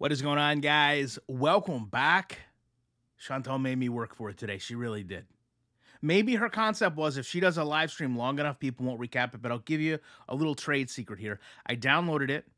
What is going on, guys? Welcome back. Chantal made me work for it today. She really did. Maybe her concept was if she does a live stream long enough, people won't recap it, but I'll give you a little trade secret here. I downloaded it.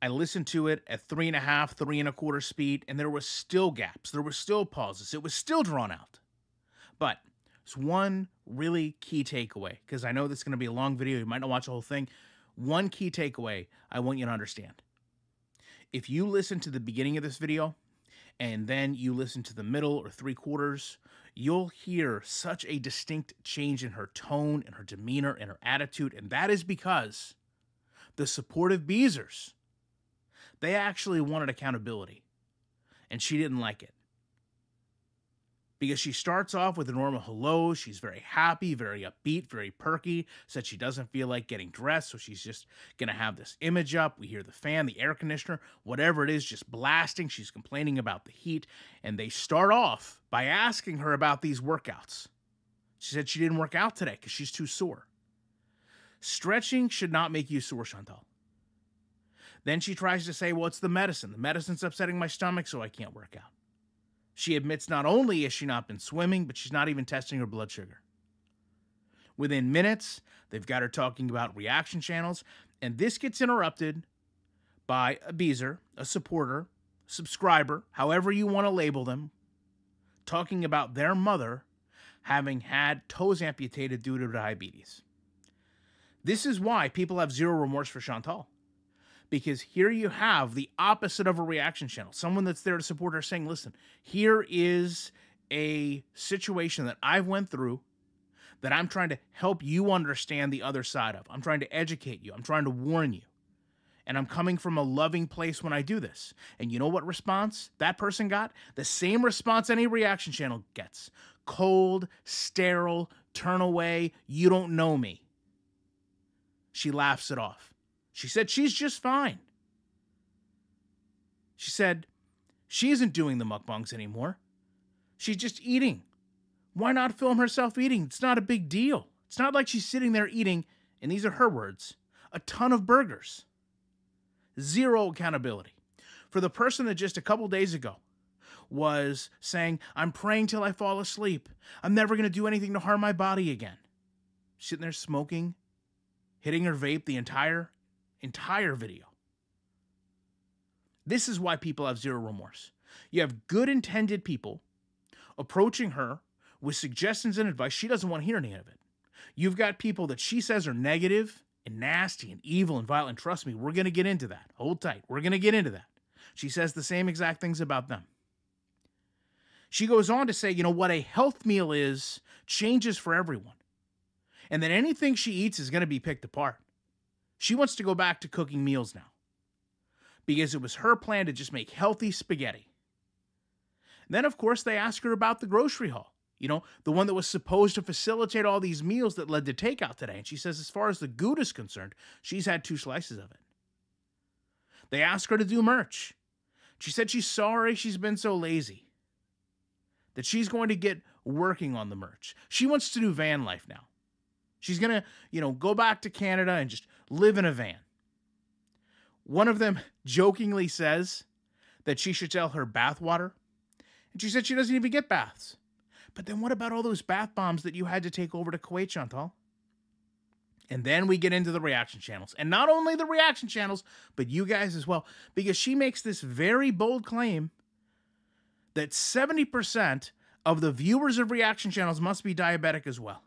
I listened to it at 3.5, 3.25 speed, and there were still gaps. There were still pauses. It was still drawn out. But there's one really key takeaway, because I know this is going to be a long video. You might not watch the whole thing. One key takeaway I want you to understand. If you listen to the beginning of this video and then you listen to the middle or 3/4, you'll hear such a distinct change in her tone and her demeanor and her attitude. And that is because the supportive Beezers, they actually wanted accountability and she didn't like it. Because she starts off with a normal hello. She's very happy, very upbeat, very perky. Said she doesn't feel like getting dressed, so she's just going to have this image up. We hear the fan, the air conditioner, whatever it is, just blasting. She's complaining about the heat. And they start off by asking her about these workouts. She said she didn't work out today because she's too sore. Stretching should not make you sore, Chantal. Then she tries to say, well, it's the medicine. The medicine's upsetting my stomach, so I can't work out. She admits not only has she not been swimming, but she's not even testing her blood sugar. Within minutes, they've got her talking about reaction channels, and this gets interrupted by a Beezer, a supporter, subscriber, however you want to label them, talking about their mother having had toes amputated due to diabetes. This is why people have zero remorse for Chantal. Because here you have the opposite of a reaction channel. Someone that's there to support her saying, listen, here is a situation that I've went through that I'm trying to help you understand the other side of. I'm trying to educate you. I'm trying to warn you. And I'm coming from a loving place when I do this. And you know what response that person got? The same response any reaction channel gets. Cold, sterile, turn away, you don't know me. She laughs it off. She said she's just fine. She said she isn't doing the mukbangs anymore. She's just eating. Why not film herself eating? It's not a big deal. It's not like she's sitting there eating, and these are her words, a ton of burgers. Zero accountability. For the person that just a couple days ago was saying, I'm praying till I fall asleep. I'm never going to do anything to harm my body again. Sitting there smoking, hitting her vape the entire video. This is why people have zero remorse. You have good intended people approaching her with suggestions and advice. She doesn't want to hear any of it. You've got people that she says are negative and nasty and evil and violent. Trust me, we're going to get into that. Hold tight. We're going to get into that. She says the same exact things about them. She goes on to say, you know, what a health meal is changes for everyone. And that anything she eats is going to be picked apart. She wants to go back to cooking meals now because it was her plan to just make healthy spaghetti. Then, of course, they ask her about the grocery haul, you know, the one that was supposed to facilitate all these meals that led to takeout today. And she says, as far as the Gouda is concerned, she's had 2 slices of it. They ask her to do merch. She said she's sorry she's been so lazy, that she's going to get working on the merch. She wants to do van life now. She's going to, you know, go back to Canada and just live in a van. One of them jokingly says that she should sell her bath water. And she said she doesn't even get baths. But then what about all those bath bombs that you had to take over to Kuwait, Chantal? And then we get into the reaction channels. And not only the reaction channels, but you guys as well. Because she makes this very bold claim that 70% of the viewers of reaction channels must be diabetic as well.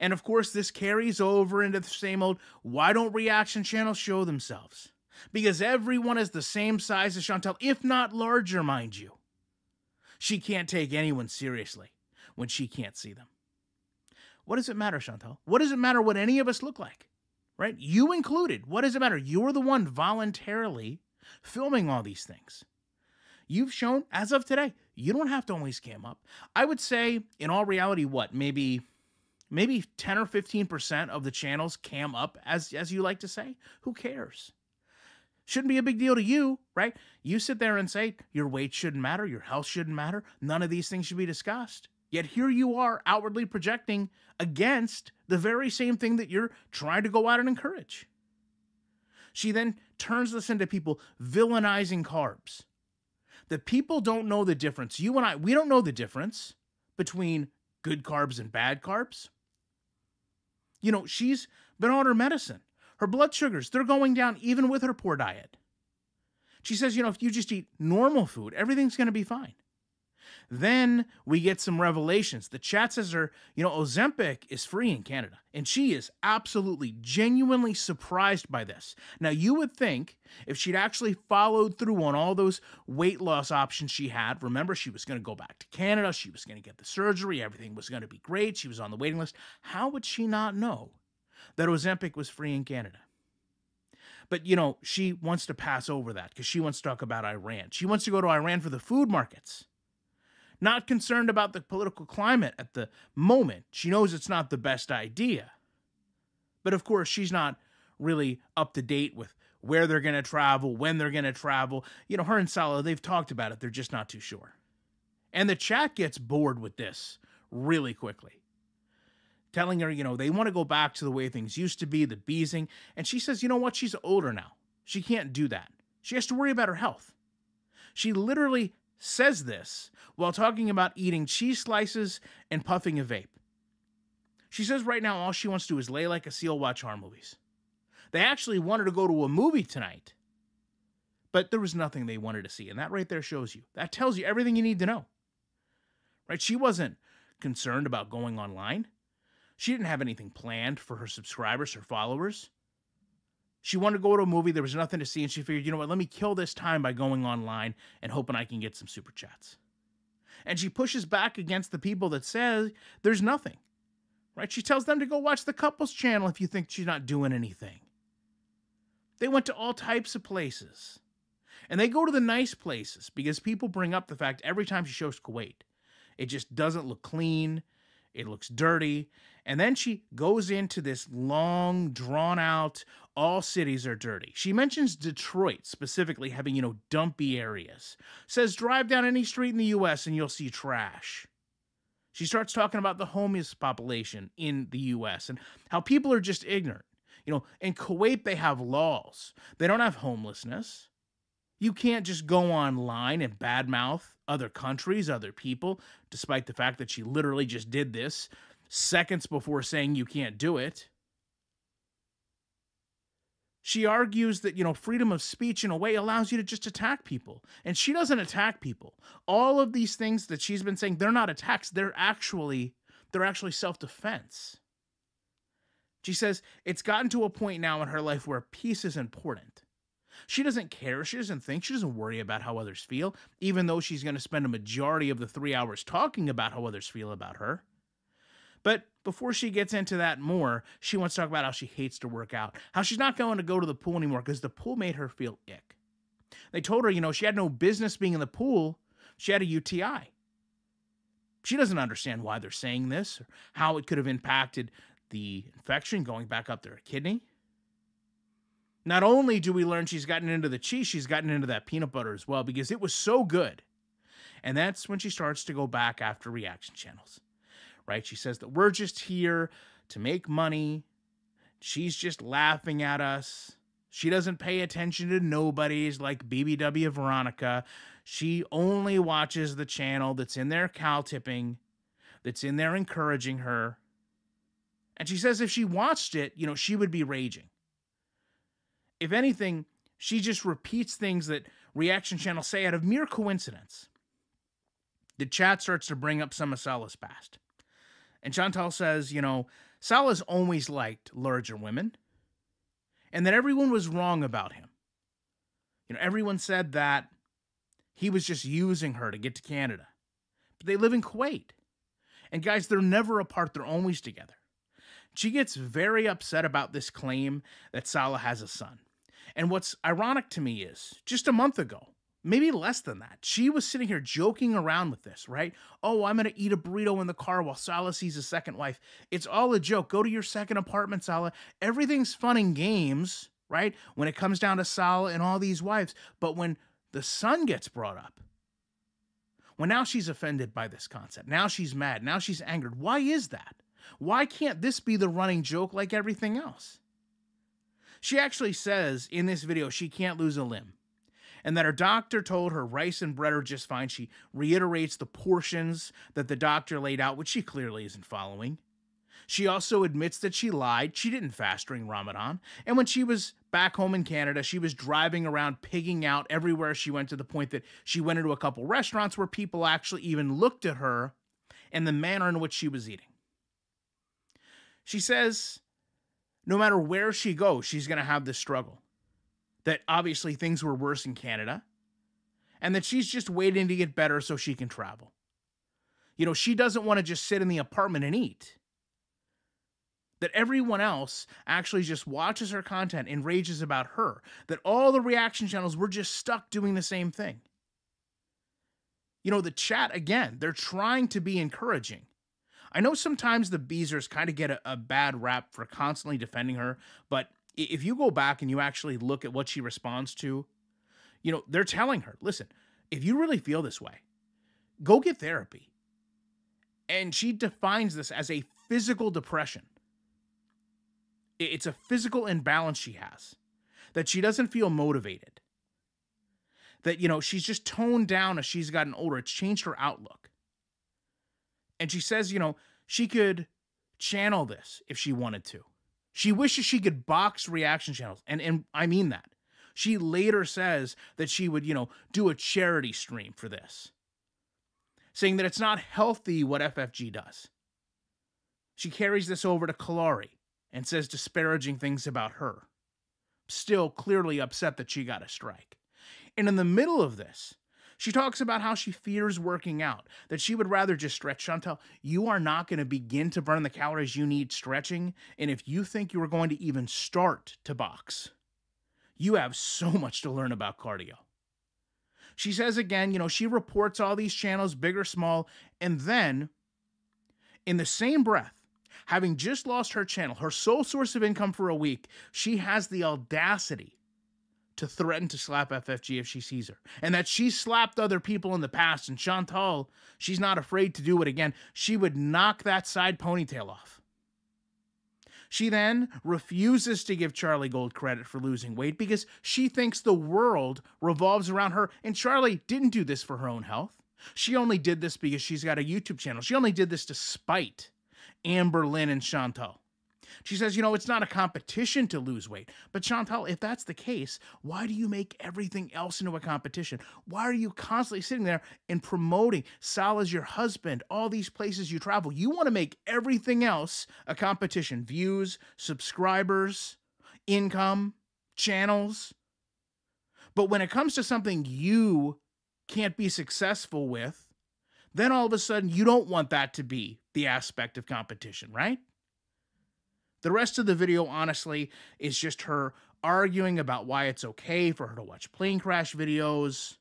And of course, this carries over into the same old, why don't reaction channels show themselves? Because everyone is the same size as Chantal, if not larger, mind you. She can't take anyone seriously when she can't see them. What does it matter, Chantal? What does it matter what any of us look like? Right? You included. What does it matter? You're the one voluntarily filming all these things. You've shown, as of today, you don't have to always cam up. I would say, in all reality, what? Maybe 10 or 15% of the channels cam up, as you like to say. Who cares? Shouldn't be a big deal to you, right? You sit there and say your weight shouldn't matter, your health shouldn't matter, none of these things should be discussed. Yet here you are outwardly projecting against the very same thing that you're trying to go out and encourage. She then turns this into people villainizing carbs. That people don't know the difference. You and I, we don't know the difference between good carbs and bad carbs. You know, she's been on her medicine. Her blood sugars, they're going down even with her poor diet. She says, you know, if you just eat normal food, everything's going to be fine. Then we get some revelations. The chat says her, you know, Ozempic is free in Canada. And she is absolutely, genuinely surprised by this. Now, you would think if she'd actually followed through on all those weight loss options she had, remember, she was going to go back to Canada. She was going to get the surgery. Everything was going to be great. She was on the waiting list. How would she not know that Ozempic was free in Canada? But, you know, she wants to pass over that because she wants to talk about Iran. She wants to go to Iran for the food markets. Not concerned about the political climate at the moment. She knows it's not the best idea. But of course, she's not really up to date with where they're going to travel, when they're going to travel. You know, her and Salah, they've talked about it. They're just not too sure. And the chat gets bored with this really quickly. Telling her, you know, they want to go back to the way things used to be, the beezing. And she says, you know what? She's older now. She can't do that. She has to worry about her health. She literally says this while talking about eating cheese slices and puffing a vape. She says right now all she wants to do is lay like a seal, watch horror movies. They actually wanted to go to a movie tonight, but there was nothing they wanted to see. And that right there shows you. That tells you everything you need to know. Right? She wasn't concerned about going online. She didn't have anything planned for her subscribers or followers. She wanted to go to a movie. There was nothing to see. And she figured, you know what, let me kill this time by going online and hoping I can get some super chats. And she pushes back against the people that say there's nothing. Right? She tells them to go watch the couples channel if you think she's not doing anything. They went to all types of places. And they go to the nice places because people bring up the fact every time she shows Kuwait, it just doesn't look clean. It looks dirty. And then she goes into this long, drawn-out, all cities are dirty. She mentions Detroit specifically having, you know, dumpy areas. Says drive down any street in the U.S. and you'll see trash. She starts talking about the homeless population in the U.S. and how people are just ignorant. You know, in Kuwait, they have laws. They don't have homelessness. You can't just go online and badmouth other countries, other people, despite the fact that she literally just did this seconds before saying you can't do it. She argues that, you know, freedom of speech in a way allows you to just attack people. And she doesn't attack people. All of these things that she's been saying, they're not attacks. They're actually self-defense. She says it's gotten to a point now in her life where peace is important. She doesn't care. She doesn't think. She doesn't worry about how others feel, even though she's going to spend a majority of the 3 hours talking about how others feel about her. But before she gets into that more, she wants to talk about how she hates to work out, how she's not going to go to the pool anymore because the pool made her feel ick. They told her, you know, she had no business being in the pool. She had a UTI. She doesn't understand why they're saying this or how it could have impacted the infection going back up to her kidney. Not only do we learn she's gotten into the cheese, she's gotten into that peanut butter as well because it was so good. And that's when she starts to go back after reaction channels, right? She says that we're just here to make money. She's just laughing at us. She doesn't pay attention to nobodies like BBW Veronica. She only watches the channel that's in there cow tipping, that's in there encouraging her. And she says if she watched it, you know, she would be raging. If anything, she just repeats things that reaction channels say out of mere coincidence. The chat starts to bring up some of Salah's past. And Chantal says, you know, Salah's always liked larger women. And that everyone was wrong about him. You know, everyone said that he was just using her to get to Canada. But they live in Kuwait. And guys, they're never apart. They're always together. She gets very upset about this claim that Salah has a son. And what's ironic to me is, just a month ago, maybe less than that, she was sitting here joking around with this, right? Oh, I'm going to eat a burrito in the car while Salah sees his second wife. It's all a joke. Go to your second apartment, Salah. Everything's fun and games, right? When it comes down to Salah and all these wives. But when the son gets brought up, well, now she's offended by this concept. Now she's mad. Now she's angered. Why is that? Why can't this be the running joke like everything else? She actually says in this video she can't lose a limb and that her doctor told her rice and bread are just fine. She reiterates the portions that the doctor laid out, which she clearly isn't following. She also admits that she lied. She didn't fast during Ramadan. And when she was back home in Canada, she was driving around, pigging out everywhere she went, to the point that she went into a couple restaurants where people actually even looked at her and the manner in which she was eating. She says no matter where she goes, she's going to have this struggle. That obviously things were worse in Canada, and that she's just waiting to get better so she can travel. You know, she doesn't want to just sit in the apartment and eat. That everyone else actually just watches her content and rages about her. That all the reaction channels were just stuck doing the same thing. You know, the chat, again, they're trying to be encouraging. I know sometimes the Beezers kind of get a bad rap for constantly defending her, but if you go back and you actually look at what she responds to, you know, they're telling her, listen, if you really feel this way, go get therapy. And she defines this as a physical depression. It's a physical imbalance she has, that she doesn't feel motivated, that, you know, she's just toned down as she's gotten older. It's changed her outlook. And she says, you know, she could channel this if she wanted to. She wishes she could box reaction channels. And I mean that. She later says that she would, you know, do a charity stream for this, saying that it's not healthy what FFG does. She carries this over to Kalari and says disparaging things about her. Still clearly upset that she got a strike. And in the middle of this, she talks about how she fears working out, that she would rather just stretch. Chantal, you are not going to begin to burn the calories you need stretching, and if you think you are going to even start to box, you have so much to learn about cardio. She says again, you know, she reports all these channels, big or small, and then, in the same breath, having just lost her channel, her sole source of income for a week, she has the audacity to threaten to slap FFG if she sees her. And that she's slapped other people in the past, and Chantal, she's not afraid to do it again. She would knock that side ponytail off. She then refuses to give Charlie Gold credit for losing weight because she thinks the world revolves around her, and Charlie didn't do this for her own health. She only did this because she's got a YouTube channel. She only did this to spite Amber, Lynn, and Chantal. She says, you know, it's not a competition to lose weight. But Chantal, if that's the case, why do you make everything else into a competition? Why are you constantly sitting there and promoting Salah's your husband, all these places you travel? You want to make everything else a competition. Views, subscribers, income, channels. But when it comes to something you can't be successful with, then all of a sudden you don't want that to be the aspect of competition, right? The rest of the video, honestly, is just her arguing about why it's okay for her to watch plane crash videos,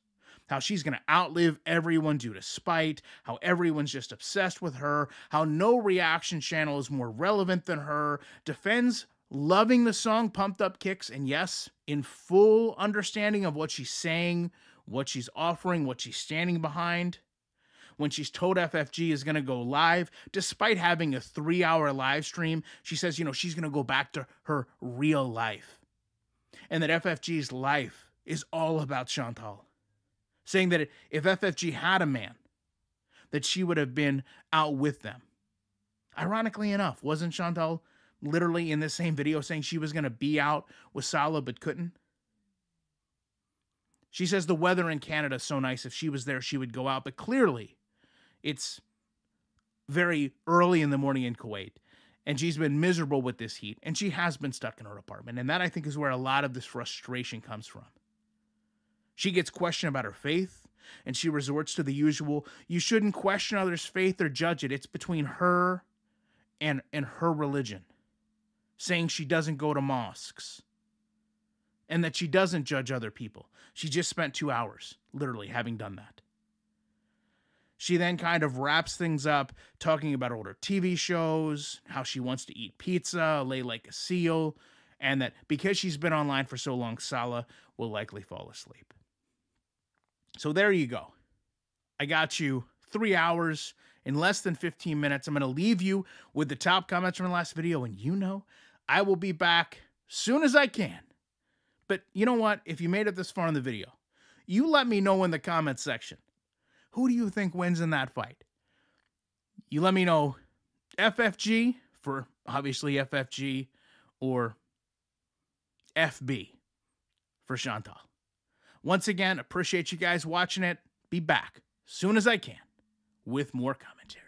how she's going to outlive everyone due to spite, how everyone's just obsessed with her, how no reaction channel is more relevant than her, defends loving the song Pumped Up Kicks, and yes, in full understanding of what she's saying, what she's offering, what she's standing behind. When she's told FFG is going to go live, despite having a 3-hour live stream, she says, you know, she's going to go back to her real life. And that FFG's life is all about Chantal. Saying that if FFG had a man, that she would have been out with them. Ironically enough, wasn't Chantal literally in this same video saying she was going to be out with Salah but couldn't? She says the weather in Canada is so nice, if she was there, she would go out. But clearly, it's very early in the morning in Kuwait, and she's been miserable with this heat, and she has been stuck in her apartment. And that, I think, is where a lot of this frustration comes from. She gets questioned about her faith, and she resorts to the usual, you shouldn't question others' faith or judge it. It's between her and her religion. Saying she doesn't go to mosques, and that she doesn't judge other people. She just spent 2 hours, literally, having done that. She then kind of wraps things up, talking about older TV shows, how she wants to eat pizza, lay like a seal, and that because she's been online for so long, Salah will likely fall asleep. So there you go. I got you 3 hours in less than 15 minutes. I'm going to leave you with the top comments from the last video, and you know I will be back soon as I can. But you know what? If you made it this far in the video, you let me know in the comments section. Who do you think wins in that fight? You let me know FFG for obviously FFG or FB for Chantal. Once again, appreciate you guys watching it. Be back soon as I can with more commentary.